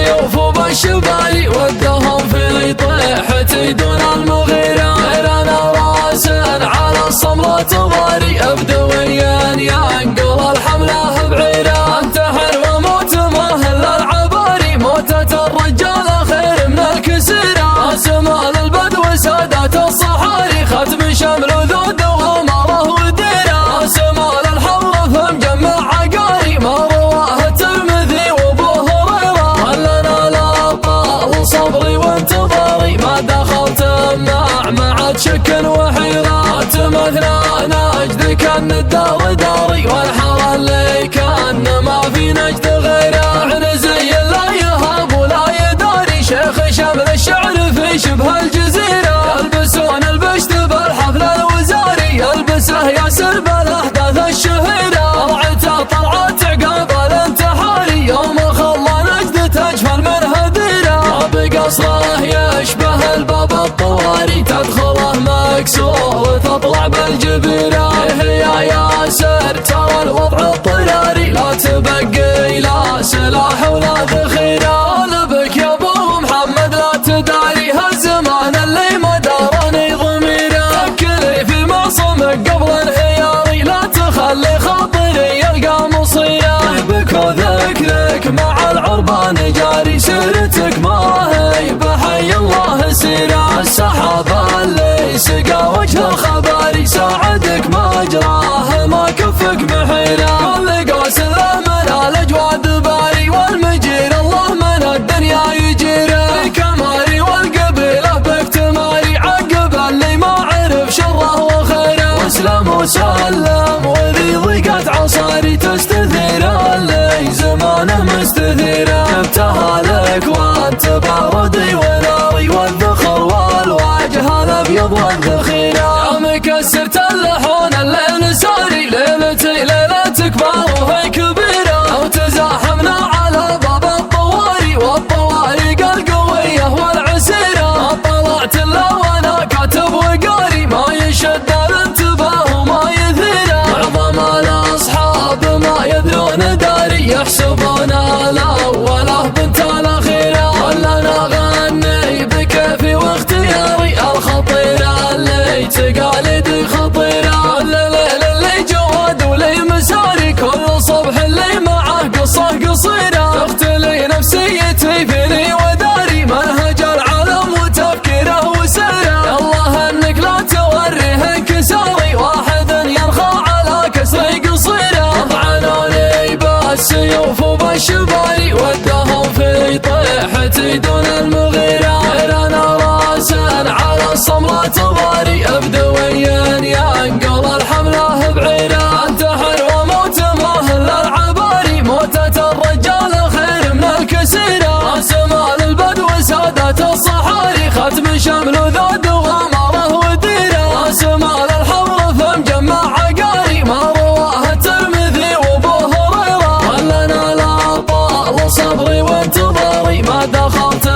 السيوف وبالشبال ودهم في طيحتي دون المغيرة. غير انا راس على الصملة تضاري ابدويا ينقل الحمله بعيره. انتحر وموت مهل العباري موتة الرجال خير من الكسيرة. اسمال البدو سادات الصحاري ختم شمل ذود واماره وديره. اسمال الحظ في مجمع عقاري ما رواه الترمذي وابو هريره. هلنا الابطال صبري وانتظاري ما دخلت مع شك وحيره. تمثنا نجد كان الدار داري والحر اللي كان ما في نجد غيره. عنزي لا يهاب ولا يداري شيخ شمل الشعر في شبه الجزيره. يلبسون البشت بالحفل الوزاري يلبسه ياسر بالاحداث الشهيره. طلعته طلعت عقاب الانتحاري يوم خلى نجد تجفل من هديره. بقصره يشبه الباب الطواري تدخله مكسور تطلع بالجبيره. يا ياسر ترى الوضع اضطراري لا تبقي لا سلاح ولا ذخيره. لبك يا ابو محمد لا تداري هالزمان اللي ما دارني ضميره. فكري في معصمك قبل انهياري لا تخلي خاطري يلقى مصيره. بك وذكرك مع العربان جاري سيرتك ما هي بحي الله سيره. السحابه اللي سقى وجه الخباري ساعدك ما جراه ما كفك محيره. كل قوس له من الاجواد باري والمجير الله من الدنيا يجيره. كماري والقبيله بك تماري عقب اللي ما عرف شره وخيره. واسلم وسلم وذي ضيقت عصاري تستثير اللي زمانه مستثيره. جبتها لك وانت باردي وناري والذخر والواجهه الابيض والذخيره. يا مكسرت اللحون الليل ساري ليلتي ليلتك باروهي كبيره. لو تزاحمنا على باب الطواري والطوارق القويه والعسيره. طلعت الا وانا كاتب وقاري ما يشد الانتباه وما يثيره. معظم الاصحاب ما يدرون داري يحسبون الاوله بنت الاخيره. ولنا غني بكيفي واختياري الخطيره اللي تقاليدي خطيره. الليل اللي جواد ولي مساري كل صبح اللي معه قصه قصيره. تختلي نفسيتي فيني وداري منهج العالم وتفكيره وسيره. يالله انك لا توريه انكساري واحد يرخى على كسري قصيره. طعنوني بالسيوف وبالشبال ودهم في طيحتي دون المغيره. غير انا راس على الصملة تضاري ابدويا ينقل الحمله بعيره. انتحر وموت مهل العباري موتة الرجال خير من الكسيره. اسمال البدو سادات الصحاري ختم شمل ذود واماره وديره. اسمال الحظ في مجمع عقاري ما رواه الترمذي وابو هريره. ولنا الابطال صبري وانتظاري ما دخلت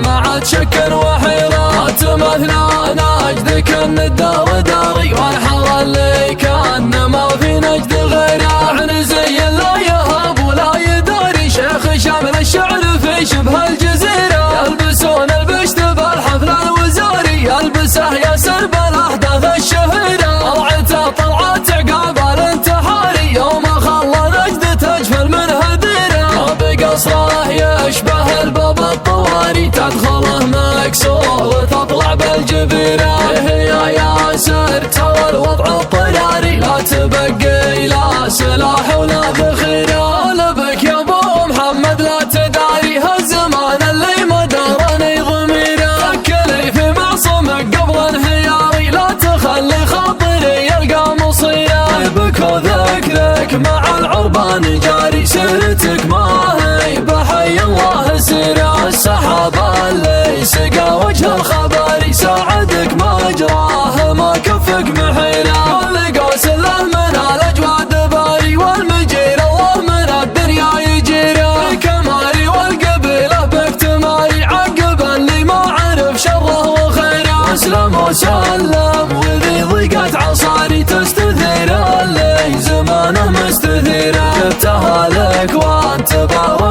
مع شك وحيره. تمثنا نجد كان الدار داري والحر اللي كان ما في نجد غيره. عنزي لا يهاب ولا يداري شيخ شمل الشعر في شبه الجزيره. يلبسون البشت بالحفل الوزاري يلبسه ياسر بالاحداث الشهيره. طلعته طلعت عقاب الانتحاري يوم خلى نجد تجفل من هديره. بقصره يشبه الباب الطواري تدخله مكسور تطلع بالجبيره. يا ياسر ترى الوضع اضطراري لا تبقي لا سلاح ولا ذخيره. لبك يا ابو محمد لا تداري هالزمان اللي ما دارني ضميره. فكري في معصمك قبل انهياري لا تخلي خاطري يلقى مصيره. بك وذكرك مع العربان جاري سيرتك ما هي بحي الله سيره. السحابه اللي سقى وجه الخباري ساعدك ما جراه ما كفك محيره. كل قوس له من الاجواد باري والمجير الله من الدنيا يجيره. كماري والقبيله بك تماري عقب اللي ما عرف شره وخيره. اسلم وسلم وذي ضيقت عصاري تستثير اللي زمانه مستثيره. جبتها لك وانت باردي